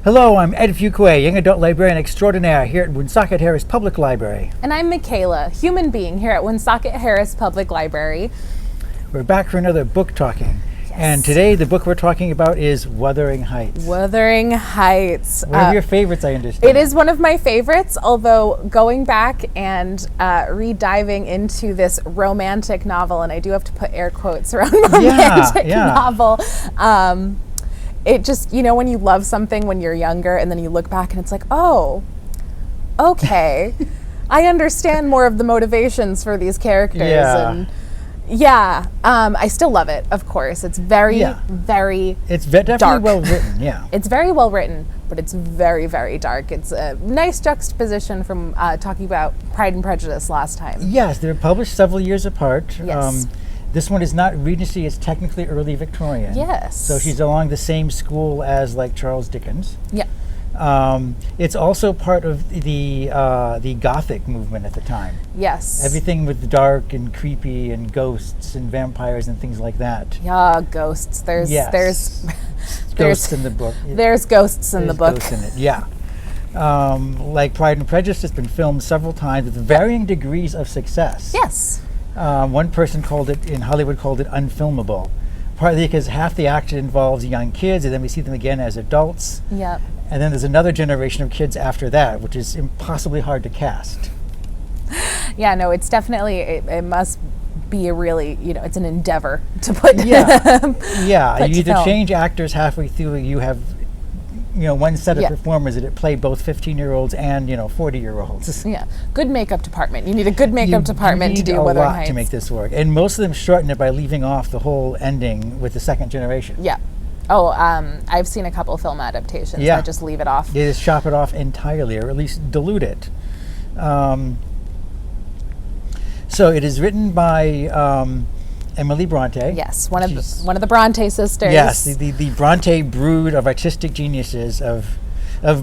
Hello, I'm Ed Fuqua, young adult librarian extraordinaire here at Woonsocket Harris Public Library. And I'm Michaela, human being here at Woonsocket Harris Public Library. We're back for another book talking. Yes. And today the book we're talking about is Wuthering Heights. Wuthering Heights. One of your favorites, I understand. It is one of my favorites, although going back and re-diving into this romantic novel, and I do have to put air quotes around romantic novel, it just, you know, when you love something when you're younger and then you look back and it's like, oh, okay, I understand more of the motivations for these characters. And I still love it, of course. It's very it's definitely dark. well written, yeah. It's very well written, but it's very, very dark. It's a nice juxtaposition from talking about Pride and Prejudice last time. Yes, they were published several years apart. Yes. This one is not Regency, it's technically early Victorian. Yes. So she's along the same school as like Charles Dickens. Yeah. It's also part of the Gothic movement at the time. Yes. Everything with the dark and creepy and ghosts and vampires and things like that. Yeah, ghosts. There's ghosts in the book. There's ghosts in the book. Ghosts in it, yeah. Like Pride and Prejudice has been filmed several times with varying degrees of success. Yes. One person in Hollywood called it unfilmable, partly because half the action involves young kids and then we see them again as adults. Yep. And then there's another generation of kids after that, which is impossibly hard to cast. Yeah, no, it's definitely, it must be a really, it's an endeavor to put you either film. Change actors halfway through, you have one set of performers that play both 15-year-olds and 40-year-olds. Yeah, good makeup department. You need a good makeup department to do Wuthering Heights. You need a lot to make this work, and most of them shorten it by leaving off the whole ending with the second generation. Yeah. Oh, I've seen a couple film adaptations that just leave it off. They just chop it off entirely, or at least dilute it. So it is written by Emily Bronte. Yes, one of the Bronte sisters. Yes, the Bronte brood of artistic geniuses, of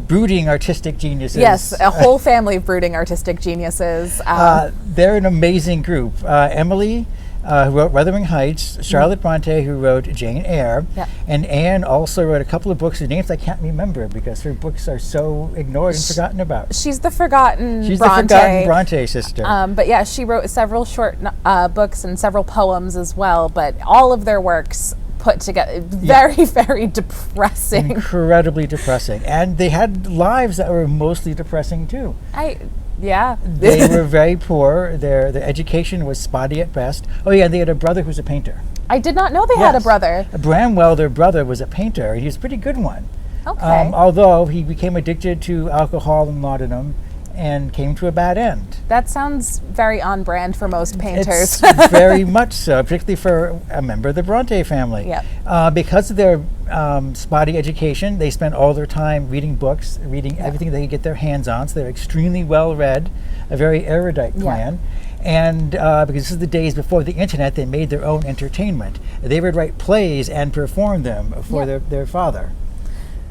brooding artistic geniuses. Yes, a whole family of brooding artistic geniuses. They're an amazing group. Emily, who wrote Wuthering Heights, Charlotte Bronte, who wrote Jane Eyre, and Anne also wrote a couple of books whose names I can't remember because her books are so ignored and forgotten about. She's the forgotten the forgotten Bronte sister. But yeah, she wrote several short books and several poems as well, but all of their works put together, very, very depressing. Incredibly depressing. And they had lives that were mostly depressing too. They were very poor. Their education was spotty at best. Oh yeah, they had a brother who was a painter. I did not know they had a brother. Bramwell, their brother, was a painter. He was a pretty good one. Okay. Although he became addicted to alcohol and laudanum and came to a bad end. That sounds very on brand for most painters. It's very much so, particularly for a member of the Bronte family. Yep. Because of their spotty education, they spent all their time reading books, reading everything they could get their hands on, so they're extremely well read, a very erudite clan. And because this is the days before the internet, they made their own entertainment. They would write plays and perform them for their father.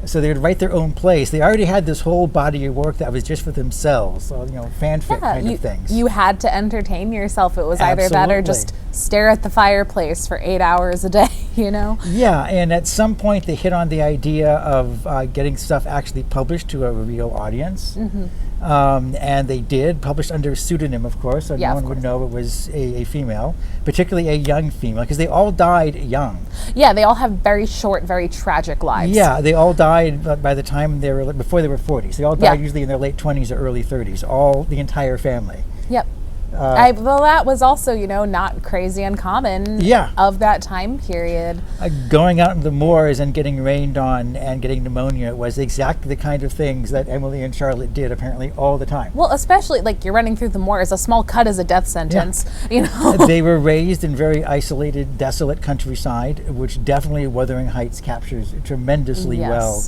So they would write their own plays. They already had this whole body of work that was just for themselves, so, fanfic kind of things. You had to entertain yourself. It was either that or just stare at the fireplace for 8 hours a day, Yeah, and at some point they hit on the idea of getting stuff actually published to a real audience. Mm-hmm. And they did, published under a pseudonym, of course, so no one would know it was a female, particularly a young female, because they all died young. Yeah, they all have very short, very tragic lives. Yeah, they all died by the time before they were 40. So they all died usually in their late 20s or early 30s, the entire family. Yep. Well, that was also, not crazy uncommon of that time period. Going out in the moors and getting rained on and getting pneumonia was exactly the kind of things that Emily and Charlotte did apparently all the time. Well, especially you're running through the moors, a small cut is a death sentence, They were raised in very isolated, desolate countryside, which definitely Wuthering Heights captures tremendously well.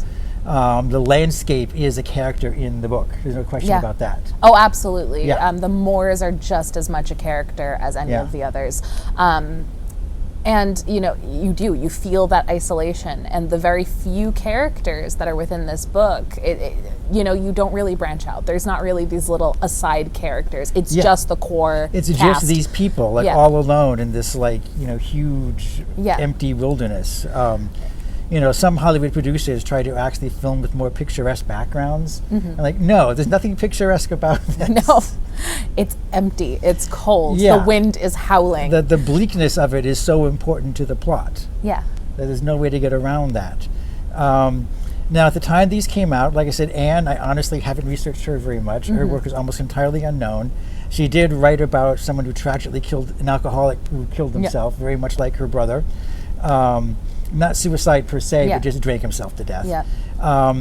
The landscape is a character in the book. There's no question about that. Oh, absolutely. Yeah. The Moors are just as much a character as any of the others. And, you feel that isolation, and the very few characters that are within this book, you don't really branch out. There's not really these little aside characters. It's just the core It's cast. just these people, all alone in this, huge, empty wilderness. some Hollywood producers try to actually film with more picturesque backgrounds. And like, no, there's nothing picturesque about this. No, it's empty. It's cold. Yeah. The wind is howling. The bleakness of it is so important to the plot. Yeah. That there's no way to get around that. Now, at the time these came out, like I said, Anne, I honestly haven't researched her very much. Her work is almost entirely unknown. She did write about someone who tragically killed an alcoholic who killed himself, very much like her brother. Not suicide per se, but just drank himself to death. Yeah.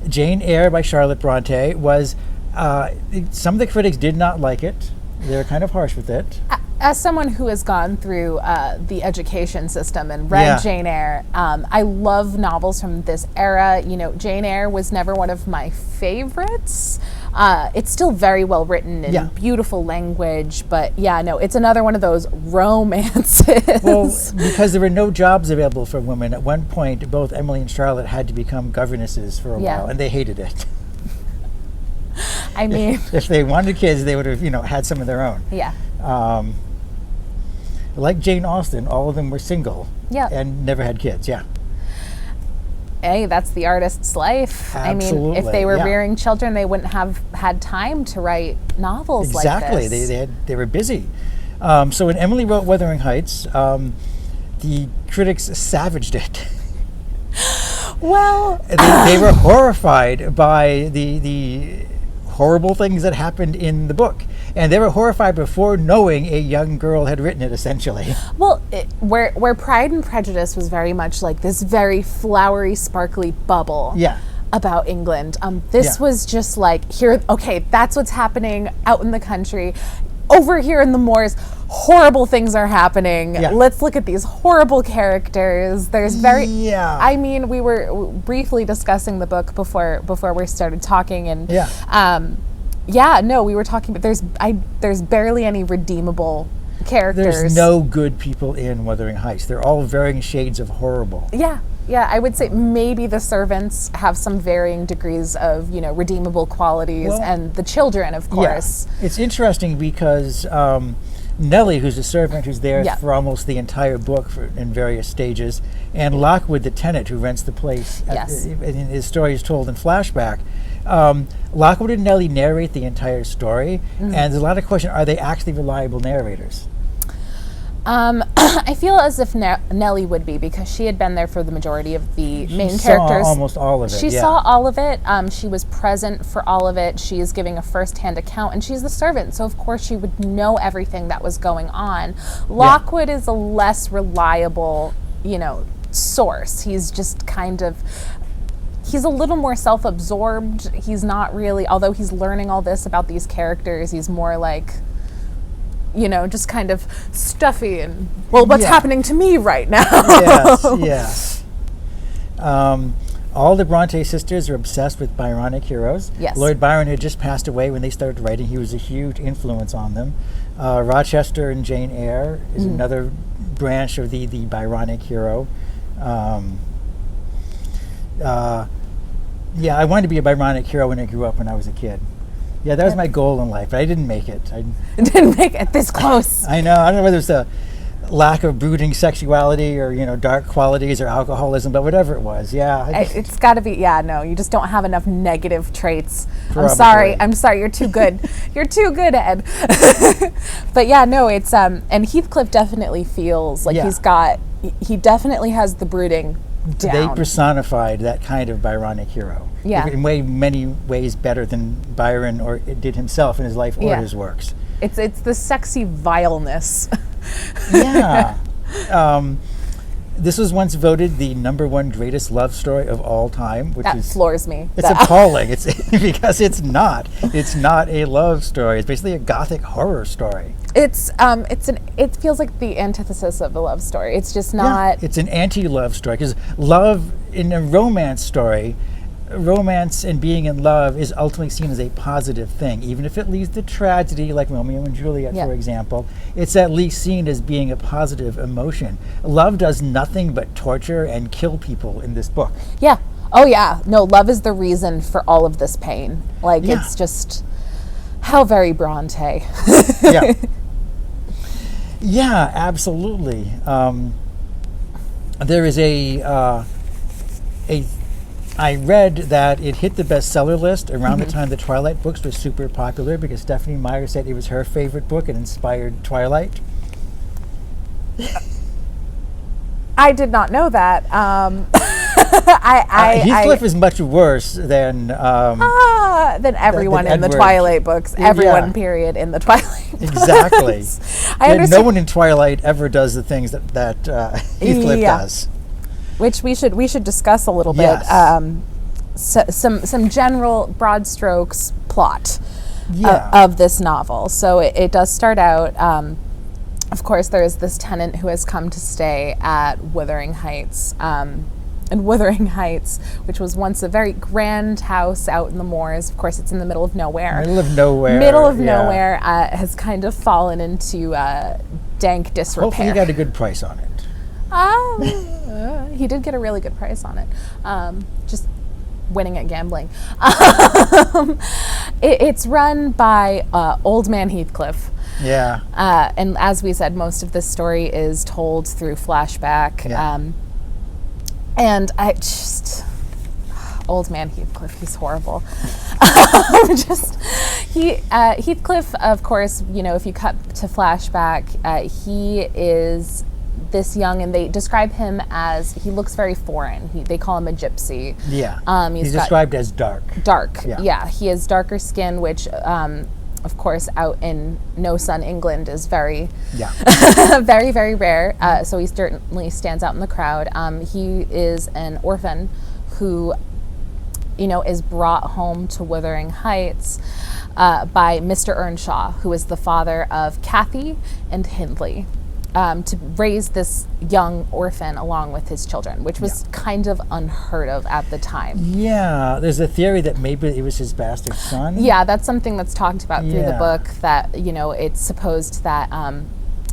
Jane Eyre by Charlotte Bronte was, some of the critics did not like it. They were kind of harsh with it. As someone who has gone through the education system and read Jane Eyre, I love novels from this era. Jane Eyre was never one of my favorites. It's still very well written and beautiful language, but it's another one of those romances. Well, because there were no jobs available for women. At one point, both Emily and Charlotte had to become governesses for a while, and they hated it. I mean, if they wanted kids, they would have, had some of their own. Yeah. Like Jane Austen, all of them were single and never had kids. Yeah. Hey, that's the artist's life. Absolutely. I mean, if they were rearing children, they wouldn't have had time to write novels like this. Exactly. They were busy. So when Emily wrote Wuthering Heights, the critics savaged it. Well, they were horrified by the horrible things that happened in the book. And they were horrified before knowing a young girl had written it, essentially. Well, where Pride and Prejudice was very much like this very flowery, sparkly bubble about England, this was just like, here, okay, that's what's happening out in the country. Over here in the moors, horrible things are happening. Let's look at these horrible characters. There's very... I mean, we were briefly discussing the book before we started talking, and we were talking, but there's barely any redeemable characters. There's no good people in Wuthering Heights. They're all varying shades of horrible. Yeah, I would say maybe the servants have some varying degrees of, redeemable qualities, and the children, of course. Yeah. It's interesting because Nellie, who's a servant who's there for almost the entire book in various stages, and Lockwood, the tenant who rents the place, and his story is told in flashback. Lockwood and Nellie narrate the entire story, and there's a lot of question, are they actually reliable narrators? I feel as if Nellie would be, because she had been there for the majority of the main characters. She saw almost all of it. She saw all of it. She was present for all of it. She is giving a first-hand account, and she's the servant, so of course she would know everything that was going on. Lockwood is a less reliable, source. He's just kind of... He's a little more self-absorbed. He's not really... Although he's learning all this about these characters, he's more like... just kind of stuffy and, what's happening to me right now? Yes. All the Bronte sisters are obsessed with Byronic heroes. Yes. Lord Byron had just passed away when they started writing. He was a huge influence on them. Rochester and Jane Eyre is another branch of the Byronic hero. I wanted to be a Byronic hero when I grew up when I was a kid. Yeah, that was my goal in life, but I didn't make it. Didn't make it this close. I know. I don't know whether it's a lack of brooding sexuality or, dark qualities or alcoholism, but whatever it was, it's got to be, you just don't have enough negative traits. Probably. I'm sorry, you're too good. You're too good, Ed. But it's, and Heathcliff definitely feels like he definitely has the brooding down. They personified that kind of Byronic hero. In many ways better than Byron or did himself in his life or his works. It's the sexy vileness. This was once voted the #1 greatest love story of all time, which floors me. It's appalling. It's because it's not a love story. It's basically a gothic horror story. It feels like the antithesis of a love story. It's just not. It's an anti-love story, because love in a romance story, romance and being in love is ultimately seen as a positive thing, even if it leads to tragedy, like Romeo and Juliet, for example. It's at least seen as being a positive emotion. Love does nothing but torture and kill people in this book. Yeah. Oh yeah. No, love is the reason for all of this pain. It's just how very Bronte. Yeah, absolutely. There is a I read that it hit the bestseller list around the time the Twilight books were super popular, because Stephenie Meyer said it was her favorite book. It inspired Twilight. I did not know that. Heathcliff is much worse than everyone than in the Edward. Twilight books. Everyone, period, in the Twilight books. Exactly. I understand. No one in Twilight ever does the things that Heathcliff does. Which we should discuss a little bit. Yes. Some general broad strokes plot of this novel. So it does start out. Of course, there is this tenant who has come to stay at Wuthering Heights. And Wuthering Heights, which was once a very grand house out in the moors. Of course, it's in the middle of nowhere. Middle of nowhere has kind of fallen into dank disrepair. Hopefully you got a good price on it. He did get a really good price on it. Just winning at gambling. It's run by Old Man Heathcliff. Yeah. And as we said, most of this story is told through flashback. Yeah. And I just, Old Man Heathcliff, he's horrible. Heathcliff, of course, if you cut to flashback, he is this young, and they describe him as, he looks very foreign. They call him a gypsy. Yeah. He's described as dark. Dark. Yeah. He has darker skin, which, of course, out in No Sun, England, is very, very, very rare. So he certainly stands out in the crowd. He is an orphan who, is brought home to Wuthering Heights by Mr. Earnshaw, who is the father of Cathy and Hindley, to raise this young orphan along with his children, which was kind of unheard of at the time. Yeah, there's a theory that maybe it was his bastard son. Yeah, that's something that's talked about through the book, that, it's supposed that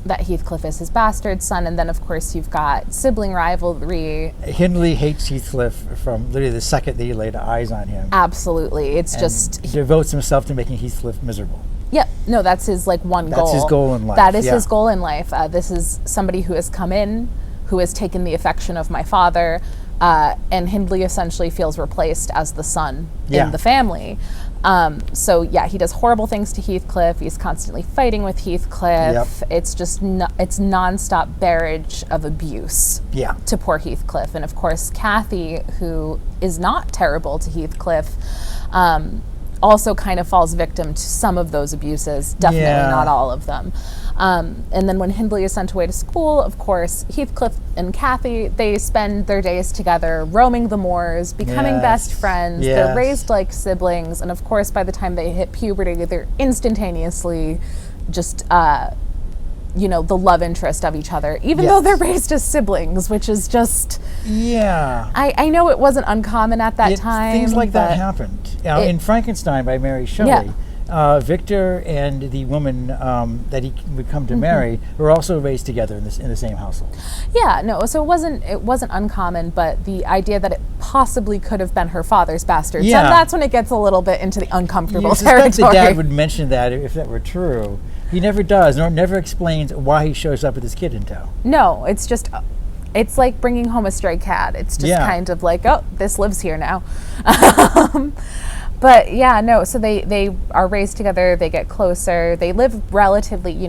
that Heathcliff is his bastard son, and then of course you've got sibling rivalry. Hindley hates Heathcliff from literally the second that he laid eyes on him. Absolutely, it's just devotes himself to making Heathcliff miserable. Yep. No, that's his one goal. That's his goal in life. That is his goal in life. This is somebody who has come in, who has taken the affection of my father, and Hindley essentially feels replaced as the son in the family. So he does horrible things to Heathcliff. He's constantly fighting with Heathcliff. Yep. It's just it's nonstop barrage of abuse to poor Heathcliff. And of course, Cathy, who is not terrible to Heathcliff, also kind of falls victim to some of those abuses, definitely not all of them. And then when Hindley is sent away to school, of course, Heathcliff and Cathy, they spend their days together roaming the moors, becoming best friends. They're raised like siblings. And of course, by the time they hit puberty, they're instantaneously just, the love interest of each other, even though they're raised as siblings, which is just... Yeah. I know it wasn't uncommon at that time. Things like that happened. In Frankenstein by Mary Shelley, Victor and the woman that he would come to marry were also raised together in the same household. Yeah, no, so it wasn't uncommon, but the idea that it possibly could have been her father's bastard son, that's when it gets a little bit into the uncomfortable territory. The dad would mention that if that were true. He never does, nor never explains why he shows up with his kid in tow. No, it's just... It's like bringing home a stray cat. It's just kind of like, oh, this lives here now. But so they are raised together, they get closer, they live relatively,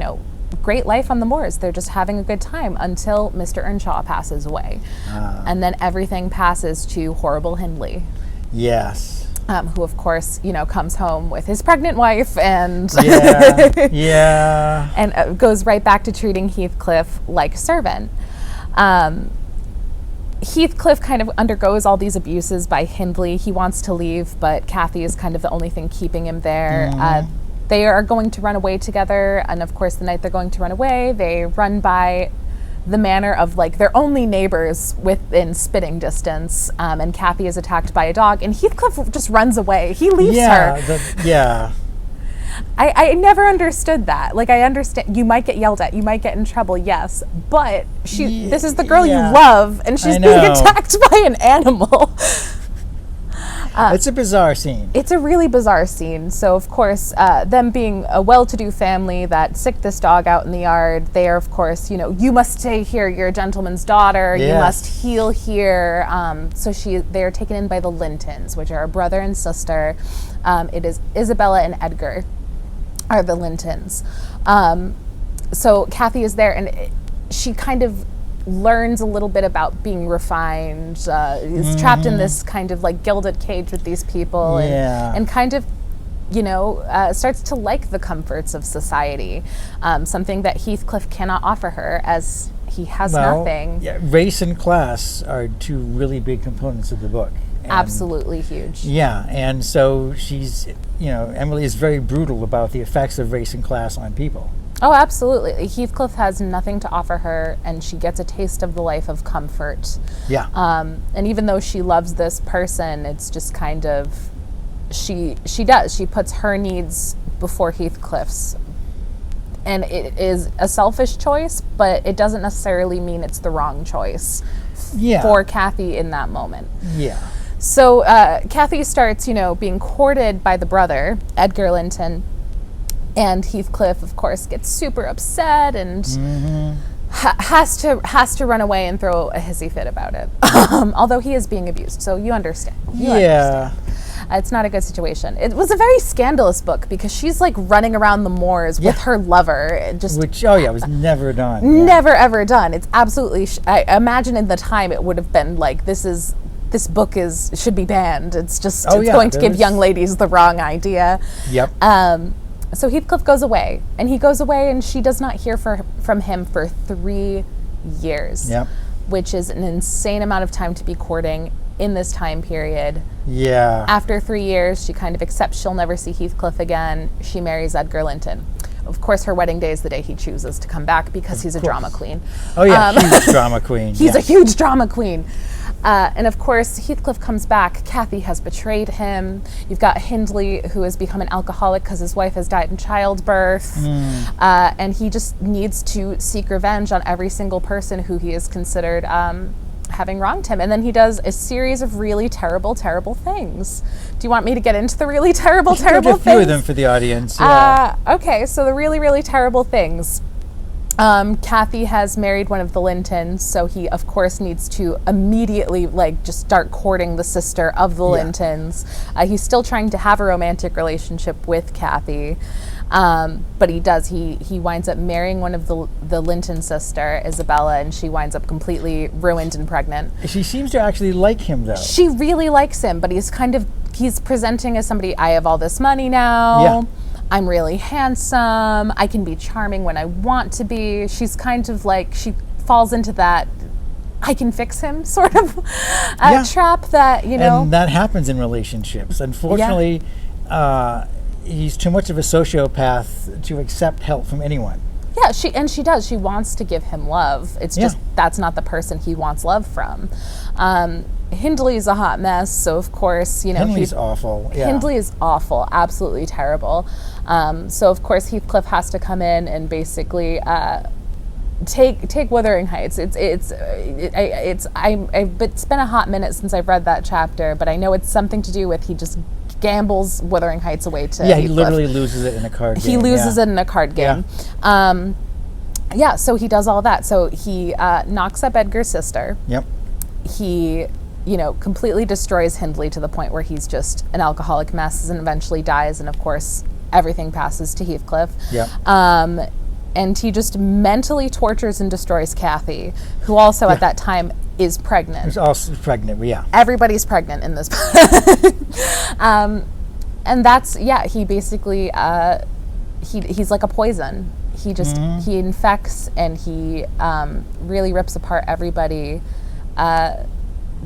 great life on the moors. They're just having a good time until Mr. Earnshaw passes away. And then everything passes to horrible Hindley. Yes. Who, of course, comes home with his pregnant wife and and goes right back to treating Heathcliff like a servant. Heathcliff kind of undergoes all these abuses by Hindley. He wants to leave, but Cathy is kind of the only thing keeping him there. They are going to run away together, and of course the night they're going to run away, they run by the manor of their only neighbors within spitting distance, and Cathy is attacked by a dog, and Heathcliff just runs away. He leaves her. I never understood that. I understand you might get yelled at, you might get in trouble, yes, but this is the girl you love, and she's being attacked by an animal. It's a bizarre scene. It's a really bizarre scene. So, of course, them being a well-to-do family that sicked this dog out in the yard, they are, of course, you must stay here. You're a gentleman's daughter. Yes. You must heal here. So they are taken in by the Lintons, which are a brother and sister. It is Isabella and Edgar are the Lintons. So Kathy is there, and she kind of learns a little bit about being refined, is trapped in this kind of like gilded cage with these people, and kind of, starts to like the comforts of society, something that Heathcliff cannot offer her, as he has nothing. Yeah, race and class are two really big components of the book. Absolutely huge. Yeah, and so she's, Emily is very brutal about the effects of race and class on people. Oh, absolutely. Heathcliff has nothing to offer her, and she gets a taste of the life of comfort. Yeah. And even though she loves this person, it's just kind of, she puts her needs before Heathcliff's. And it is a selfish choice, but it doesn't necessarily mean it's the wrong choice for Kathy in that moment. Yeah. So Kathy starts, being courted by the brother, Edgar Linton, and Heathcliff, of course, gets super upset and has to run away and throw a hissy fit about it. Although he is being abused, so you understand. It's not a good situation. It was a very scandalous book because she's like running around the moors with her lover. Which was never done. Never, ever done. It's absolutely, I imagine in the time it would have been like, this book should be banned. It's just, going to give young ladies the wrong idea. Yep. So Heathcliff goes away, and she does not hear from him for 3 years. Yep. Which is an insane amount of time to be courting in this time period. Yeah. After 3 years, she kind of accepts she'll never see Heathcliff again. She marries Edgar Linton. Of course, her wedding day is the day he chooses to come back because he's a drama queen. Oh, yeah, huge drama queen. He's a huge drama queen. And of course, Heathcliff comes back. Kathy has betrayed him. You've got Hindley, who has become an alcoholic because his wife has died in childbirth. And he just needs to seek revenge on every single person who he is considered having wronged him. And then he does a series of really terrible, terrible things. Do you want me to get into the really terrible, terrible things? A few of them for the audience. Okay, so the really, really terrible things. Kathy has married one of the Lintons, so he, of course, needs to immediately, just start courting the sister of the Lintons. He's still trying to have a romantic relationship with Kathy, but he winds up marrying one of the Linton sister, Isabella, and she winds up completely ruined and pregnant. She seems to actually like him, though. She really likes him, but he's presenting as somebody, I have all this money now. Yeah. I'm really handsome. I can be charming when I want to be. She's kind of like, she falls into that I can fix him sort of trap that, And that happens in relationships. Unfortunately, he's too much of a sociopath to accept help from anyone. Yeah, she does. She wants to give him love. It's just that's not the person he wants love from. Hindley's a hot mess, so of course, Hindley's awful. Yeah. Hindley is awful, absolutely terrible. So of course Heathcliff has to come in and basically take Wuthering Heights. It's been a hot minute since I've read that chapter, but I know it's something to do with he just gambles Wuthering Heights away to Heathcliff. He literally loses it in a card game. He loses it in a card game. So he does all that. So he knocks up Edgar's sister. Yep. He completely destroys Hindley to the point where he's just an alcoholic mess and eventually dies. And of course, everything passes to Heathcliff. Yep. And he just mentally tortures and destroys Kathy, who also at that time is pregnant. Who's also pregnant, Everybody's pregnant in this. And that's, he basically, he's like a poison. He just, he infects and he really rips apart everybody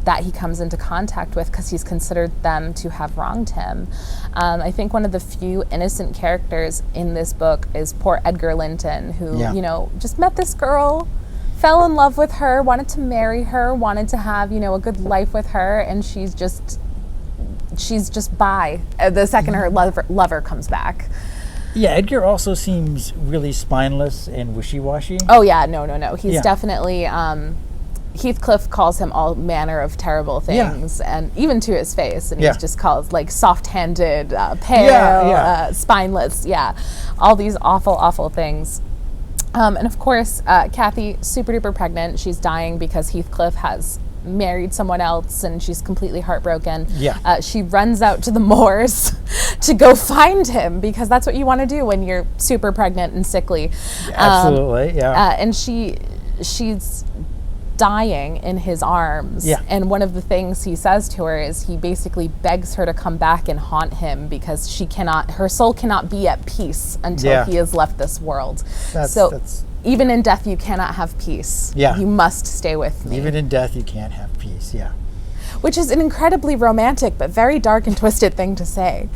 that he comes into contact with because he's considered them to have wronged him. I think one of the few innocent characters in this book is poor Edgar Linton, who, just met this girl, fell in love with her, wanted to marry her, wanted to have, a good life with her, and she's just by the second her lover comes back. Yeah, Edgar also seems really spineless and wishy-washy. Oh, yeah, no. He's definitely... Heathcliff calls him all manner of terrible things, and even to his face, and he's just called like soft-handed, pale, spineless, all these awful, awful things. And of course, Kathy, super duper pregnant. She's dying because Heathcliff has married someone else, and she's completely heartbroken. She runs out to the moors to go find him, because that's what you want to do when you're super pregnant and sickly. Absolutely, and she's dying in his arms, and one of the things he says to her is he basically begs her to come back and haunt him, because her soul cannot be at peace until he has left this world. That's even in death you cannot have peace. You must stay with me. Even in death you can't have peace. Which is an incredibly romantic but very dark and twisted thing to say.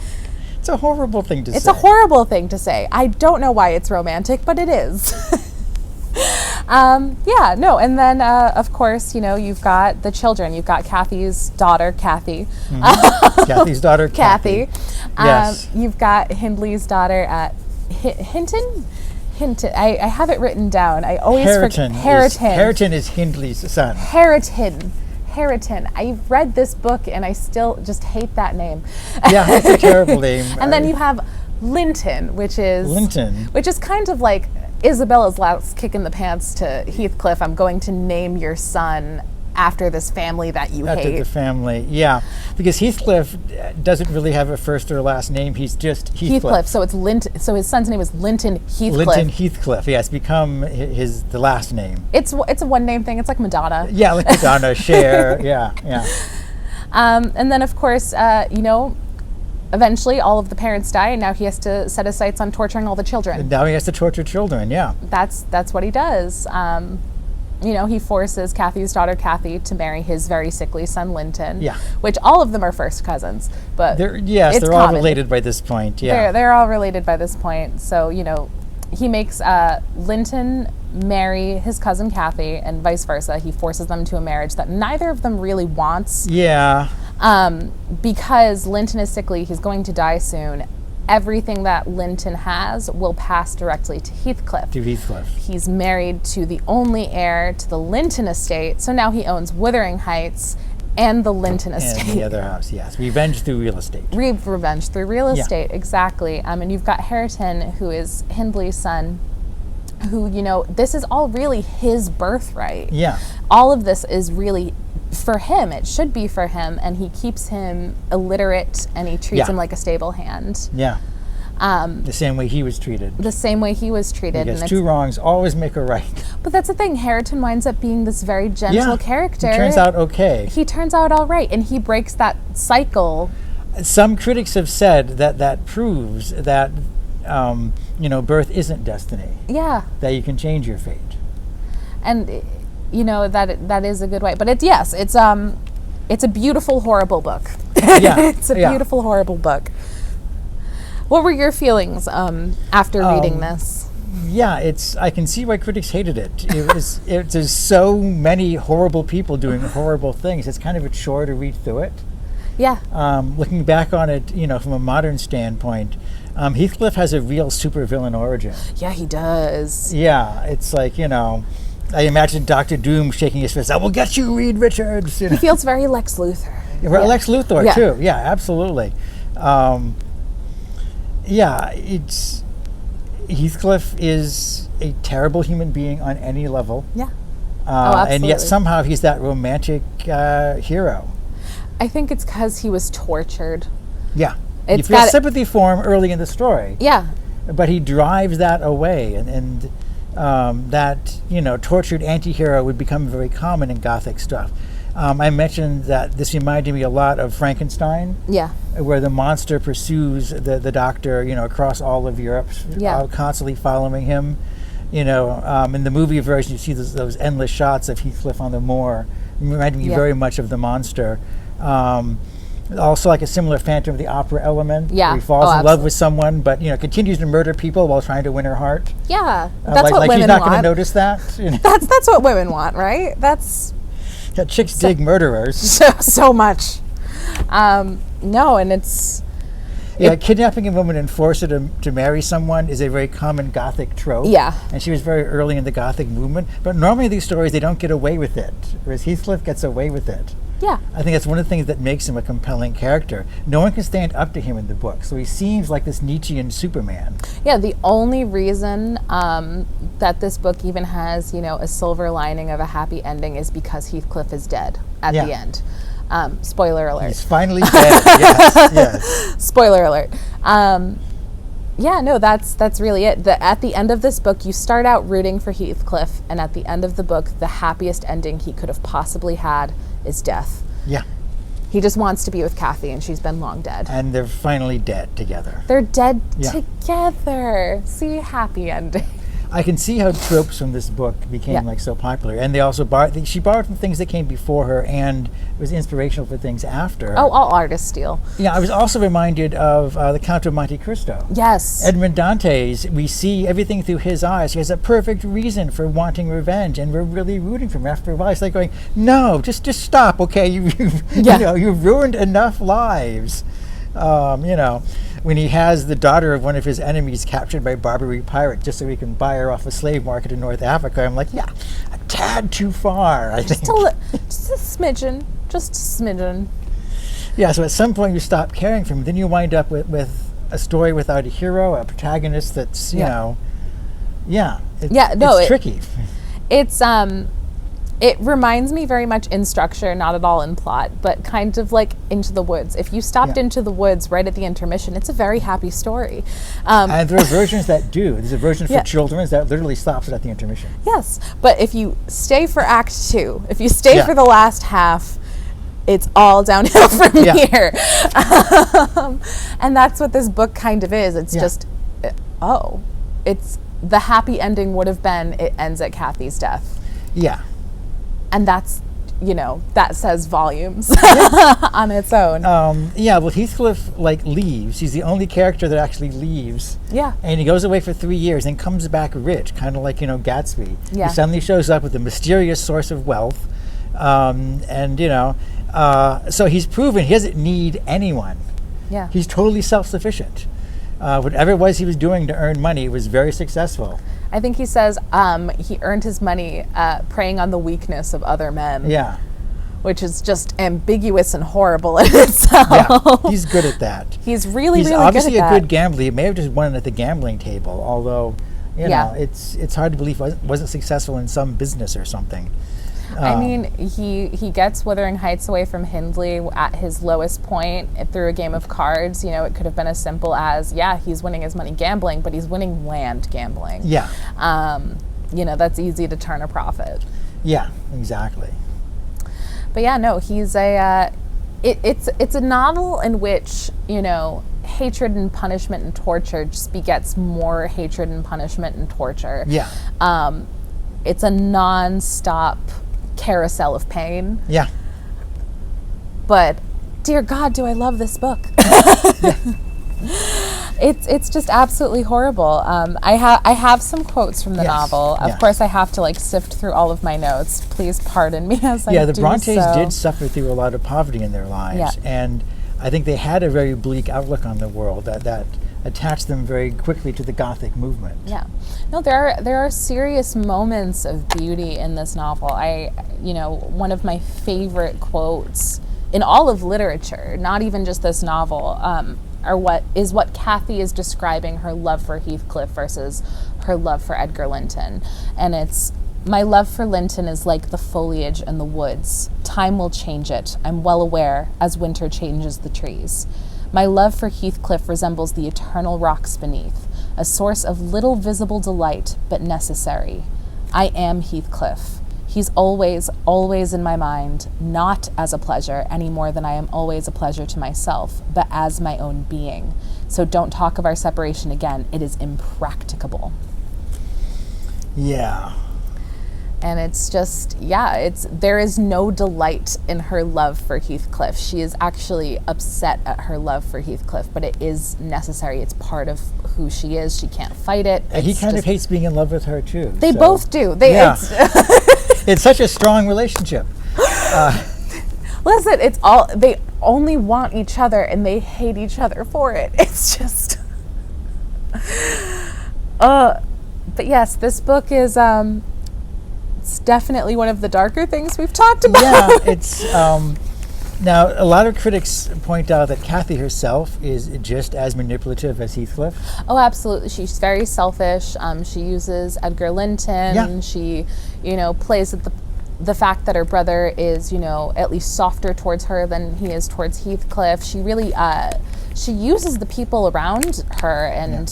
It's a horrible thing to say. It's a horrible thing to say. I don't know why it's romantic, but it is. And then of course, you've got the children. You've got Kathy's daughter, Kathy. Kathy's daughter, Kathy. Yes. You've got Hindley's daughter, Hinton. I have it written down. I always forget. Hareton is Hindley's son. Hareton. I've read this book and I still just hate that name. It's a terrible name. And then you have Linton, which is kind of like Isabella's last kick in the pants to Heathcliff. I'm going to name your son after this family that you hate. After the family, because Heathcliff doesn't really have a first or last name. He's just Heathcliff. So it's Linton. So his son's name is Linton Heathcliff. Linton Heathcliff. It's become the last name. It's a one name thing. It's like Madonna. Like Madonna, Cher. And then of course, eventually all of the parents die, and now he has to set his sights on torturing all the children. And now he has to torture children. That's what he does. He forces Kathy's daughter Kathy to marry his very sickly son Linton, which all of them are first cousins, but they're all related by this point. They're all related by this point. So he makes Linton marry his cousin Kathy, and vice versa. He forces them to a marriage that neither of them really wants. Because Linton is sickly, he's going to die soon. Everything that Linton has will pass directly to Heathcliff. He's married to the only heir to the Linton estate, so now he owns Wuthering Heights and the Linton estate. And the other house, revenge through real estate. Revenge through real estate, exactly. And you've got Hareton, who is Hindley's son, who, this is all really his birthright. All of this is really for him. It should be for him, and he keeps him illiterate, and he treats him like a stable hand. The same way he was treated. Because two wrongs always make a right. But that's the thing. Hareton winds up being this very gentle character. He turns out okay. He turns out all right, and he breaks that cycle. Some critics have said that proves that birth isn't destiny. That you can change your fate. And that is a good way. But it's a beautiful, horrible book. It's a beautiful, horrible book. What were your feelings after reading this? I can see why critics hated it. There's so many horrible people doing horrible things. It's kind of a chore to read through it. Looking back on it, from a modern standpoint, Heathcliff has a real supervillain origin. He does. It's like, I imagine Dr. Doom shaking his fist. I will get you, Reed Richards. He feels very Lex Luthor. Lex Luthor, too. Absolutely. Heathcliff is a terrible human being on any level. And yet somehow he's that romantic hero. I think it's because he was tortured. You feel sympathy for him early in the story. But he drives that away, and that tortured anti-hero would become very common in Gothic stuff. I mentioned that this reminded me a lot of Frankenstein, where the monster pursues the doctor, across all of Europe, constantly following him. In the movie version, you see those endless shots of Heathcliff on the moor. It reminded me very much of the monster. Also, like a similar Phantom of the Opera element. Where he falls in love with someone, but continues to murder people while trying to win her heart. That's what women want. She's not going to notice that. That's what women want, right? Chicks dig murderers so much. No, and it's Yeah, kidnapping a woman and force her to marry someone is a very common Gothic trope. Yeah. And she was very early in the Gothic movement. But normally these stories, they don't get away with it, whereas Heathcliff gets away with it. Yeah. I think that's one of the things that makes him a compelling character. No one can stand up to him in the book, so he seems like this Nietzschean Superman. Yeah, the only reason that this book even has, a silver lining of a happy ending is because Heathcliff is dead at the end. Spoiler alert. He's finally dead. Yes. Spoiler alert. Yeah, no, that's really it. At the end of this book, you start out rooting for Heathcliff, and at the end of the book, the happiest ending he could have possibly had is death. Yeah. He just wants to be with Kathy, and she's been long dead. And they're finally dead together. They're dead together. See, happy ending. I can see how tropes from this book became like so popular, and they also she borrowed from things that came before her, and was inspirational for things after her. Oh, all artists steal. Yeah, I was also reminded of the Count of Monte Cristo. Yes. Edmond Dante's. We see everything through his eyes. He has a perfect reason for wanting revenge, and we're really rooting for him. After a while, it's like going, "No, just stop, okay? You've ruined enough lives." When he has the daughter of one of his enemies captured by Barbary pirates just so he can buy her off a slave market in North Africa, I'm like, yeah, a tad too far, I think. Just a smidgen. Just a smidgen. Yeah, so at some point you stop caring for him. Then you wind up with a story without a hero, a protagonist that's, it's tricky. It reminds me very much in structure, not at all in plot, but kind of like Into the Woods. If you stopped Into the Woods right at the intermission, it's a very happy story. And there are versions that do. There's a version for children that literally stops it at the intermission. Yes, but if you stay for Act 2, if you stay for the last half, it's all downhill from here. And that's what this book kind of is. It's just, it's the happy ending would have been it ends at Kathy's death. Yeah. And that's, that says volumes on its own. Well, Heathcliff, leaves. He's the only character that actually leaves. Yeah. And he goes away for 3 years and comes back rich, kind of like, Gatsby. Yeah. He suddenly shows up with a mysterious source of wealth. So he's proven he doesn't need anyone. Yeah. He's totally self-sufficient. Whatever it was he was doing to earn money was very successful. I think he says he earned his money preying on the weakness of other men. Yeah. Which is just ambiguous and horrible in itself. Yeah, he's good at that. He's really good at that. He's obviously a good gambler. He may have just won at the gambling table, although, it's hard to believe he wasn't successful in some business or something. He gets Wuthering Heights away from Hindley at his lowest point through a game of cards. It could have been as simple as, he's winning his money gambling, but he's winning land gambling. Yeah. That's easy to turn a profit. Yeah, exactly. But he's it's a novel in which, hatred and punishment and torture just begets more hatred and punishment and torture. Yeah. It's a non-stop carousel of pain. Yeah. But dear God, do I love this book. It's just absolutely horrible. I have some quotes from the novel. Of course, I have to sift through all of my notes. Please pardon me as I do so. Yeah, the Brontes did suffer through a lot of poverty in their lives, and I think they had a very bleak outlook on the world that attached them very quickly to the Gothic movement. Yeah. No, there are serious moments of beauty in this novel. One of my favorite quotes in all of literature, not even just this novel, are what Kathy is describing her love for Heathcliff versus her love for Edgar Linton. And it's, "My love for Linton is like the foliage in the woods. Time will change it, I'm well aware, as winter changes the trees. My love for Heathcliff resembles the eternal rocks beneath, a source of little visible delight, but necessary. I am Heathcliff. He's always, always in my mind, not as a pleasure any more than I am always a pleasure to myself, but as my own being. So don't talk of our separation again. It is impracticable." Yeah. And it's just, there is no delight in her love for Heathcliff. She is actually upset at her love for Heathcliff, but it is necessary. It's part of who she is. She can't fight it. And he kind of hates being in love with her, too. They both do. It's such a strong relationship. Listen, they only want each other and they hate each other for it. It's just but yes, this book is it's definitely one of the darker things we've talked about. Yeah, it's now a lot of critics point out that Cathy herself is just as manipulative as Heathcliff. Oh, absolutely. She's very selfish. She uses Edgar Linton. Yeah. She, plays at the fact that her brother is, at least softer towards her than he is towards Heathcliff. She really, she uses the people around her, and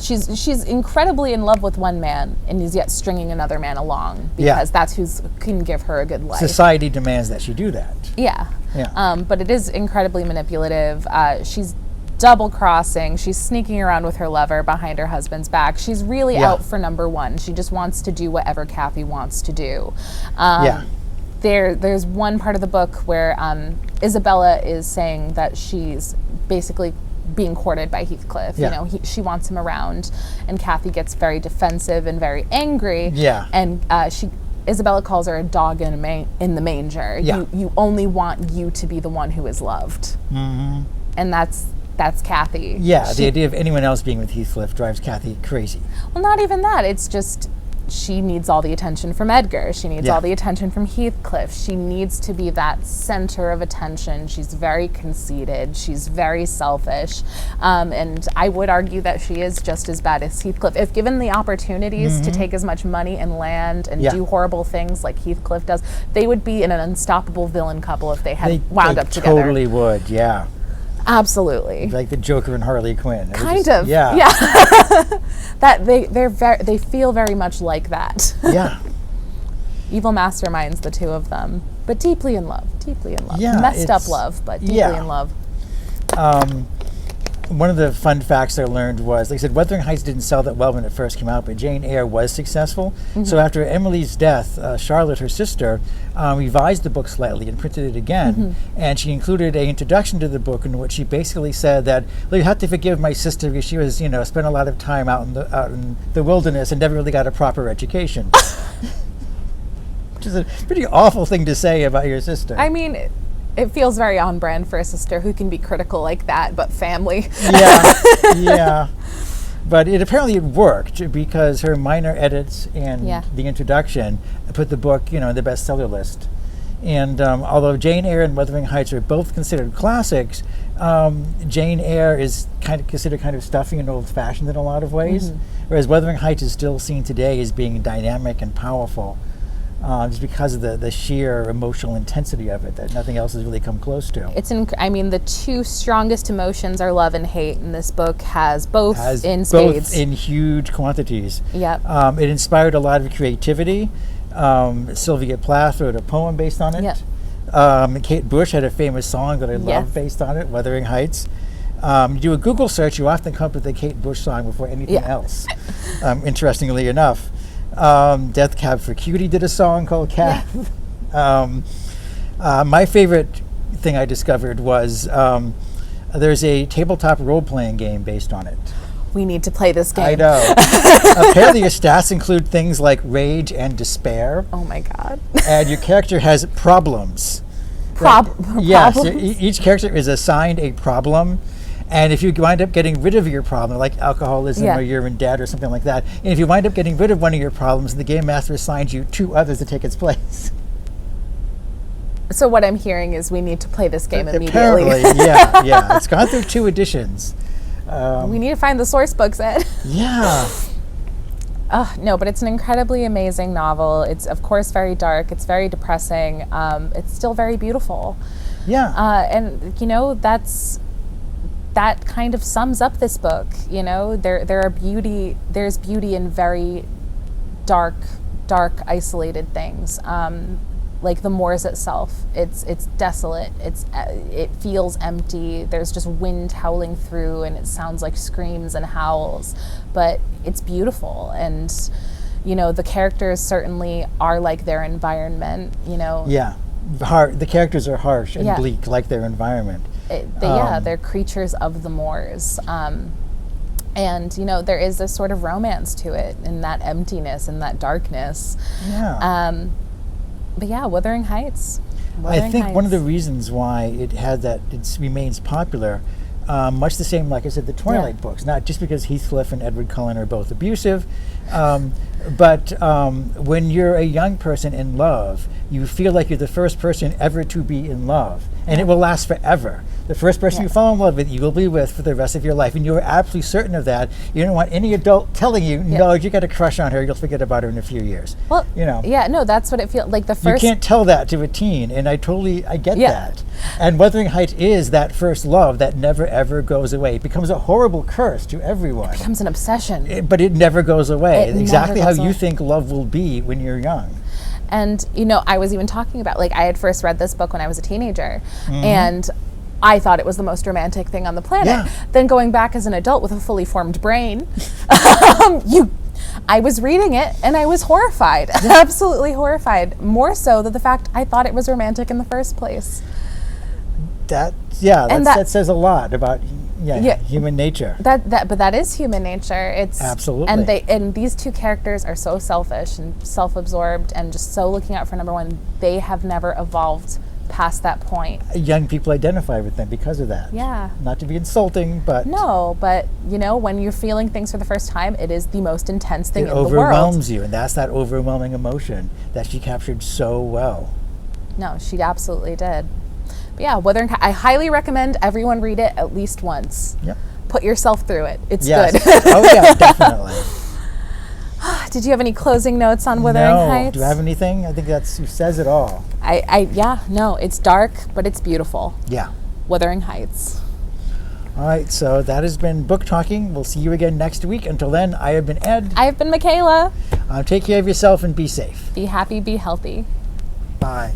she's incredibly in love with one man, and is yet stringing another man along because that's who can give her a good life. Society demands that she do that. Yeah. Yeah. But it is incredibly manipulative. She's double-crossing. She's sneaking around with her lover behind her husband's back. She's really out for number one. She just wants to do whatever Cathy wants to do. There's one part of the book where Isabella is saying that she's basically being courted by Heathcliff. She wants him around, and Cathy gets very defensive and very angry. And Isabella calls her a dog in the manger. You only want you to be the one who is loved. Mm-hmm. And that's Cathy. Yeah, the idea of anyone else being with Heathcliff drives Cathy crazy. Well, not even that. It's just she needs all the attention from Edgar. She needs all the attention from Heathcliff. She needs to be that center of attention. She's very conceited. She's very selfish. And I would argue that she is just as bad as Heathcliff. If given the opportunities to take as much money and land and do horrible things like Heathcliff does, they would be an unstoppable villain couple if they had wound up together. They totally would, yeah. Absolutely. Like the Joker and Harley Quinn. Kind of. Yeah. That they feel very much like that. Yeah. Evil masterminds, the two of them, but deeply in love. Yeah, messed up love, but deeply in love. One of the fun facts I learned was, like I said, Wuthering Heights didn't sell that well when it first came out, but Jane Eyre was successful. Mm-hmm. So after Emily's death, Charlotte, her sister, revised the book slightly and printed it again. Mm-hmm. And she included an introduction to the book in which she basically said that, well, you have to forgive my sister because she was, spent a lot of time out in the wilderness and never really got a proper education. Which is a pretty awful thing to say about your sister. I mean, it feels very on brand for a sister who can be critical like that, but family. Yeah. But it worked because her minor edits and the introduction put the book, in the bestseller list. And although Jane Eyre and Wuthering Heights are both considered classics, Jane Eyre is considered kind of stuffy and old-fashioned in a lot of ways, whereas Wuthering Heights is still seen today as being dynamic and powerful. Just because of the sheer emotional intensity of it that nothing else has really come close to. The two strongest emotions are love and hate, and this book has both in spades. Both in huge quantities. Yep. It inspired a lot of creativity. Sylvia Plath wrote a poem based on it. Yep. Kate Bush had a famous song that I love based on it, Wuthering Heights. You do a Google search, you often come up with a Kate Bush song before anything else, interestingly enough. Death Cab for Cutie did a song called Cab. My favorite thing I discovered was there's a tabletop role-playing game based on it. We need to play this game. I know. Apparently your stats include things like rage and despair. Oh my God. And your character has problems. Yes, problems? Each character is assigned a problem. And if you wind up getting rid of your problem, like alcoholism or you're in debt or something like that, and if you wind up getting rid of one of your problems, the game master assigns you two others to take its place. So what I'm hearing is we need to play this game immediately. Apparently, yeah. It's gone through 2 editions. We need to find the source books, Ed. Yeah. No, but it's an incredibly amazing novel. It's, of course, very dark. It's very depressing. It's still very beautiful. Yeah. And, that kind of sums up this book. There's beauty in very dark, isolated things. Like the moors itself, it's desolate. It feels empty. There's just wind howling through, and it sounds like screams and howls. But it's beautiful, and the characters certainly are like their environment. Yeah, the characters are harsh and bleak, like their environment. They're creatures of the moors. And, there is this sort of romance to it, and that emptiness and that darkness. Yeah. But Wuthering Heights. I think one of the reasons why it remains popular, much the same, like I said, the Twilight books, not just because Heathcliff and Edward Cullen are both abusive, but when you're a young person in love, you feel like you're the first person ever to be in love, and it will last forever. The first person you fall in love with, you will be with for the rest of your life, and you're absolutely certain of that. You don't want any adult telling you, no, you got a crush on her, you'll forget about her in a few years. Well, that's what it feels like. The first, you can't tell that to a teen, and I get that. And Wuthering Heights is that first love that never ever goes away. It becomes a horrible curse to everyone. It becomes an obsession. But it never goes away. Exactly how you away. think love will be when you're young. And, I was even talking about, I had first read this book when I was a teenager, and I thought it was the most romantic thing on the planet. Yeah. Then going back as an adult with a fully formed brain, I was reading it and I was horrified, absolutely horrified, more so than the fact I thought it was romantic in the first place. That says a lot about human nature. But that is human nature. It's absolutely. And these two characters are so selfish and self-absorbed and just so looking out for number one. They have never evolved past that point. Young people identify with them because of that. Yeah. Not to be insulting, but no, but when you're feeling things for the first time, it is the most intense thing in the world. It overwhelms you, and that's that overwhelming emotion that she captured so well. No, she absolutely did. But yeah, Wuthering Heights, I highly recommend everyone read it at least once. Yep. Put yourself through it. It's good. Oh yeah, definitely. Did you have any closing notes on Wuthering Heights? Do you have anything? I think that says it all. It's dark, but it's beautiful. Yeah. Wuthering Heights. All right, so that has been Book Talking. We'll see you again next week. Until then, I have been Ed. I have been Michaela. Take care of yourself and be safe. Be happy, be healthy. Bye.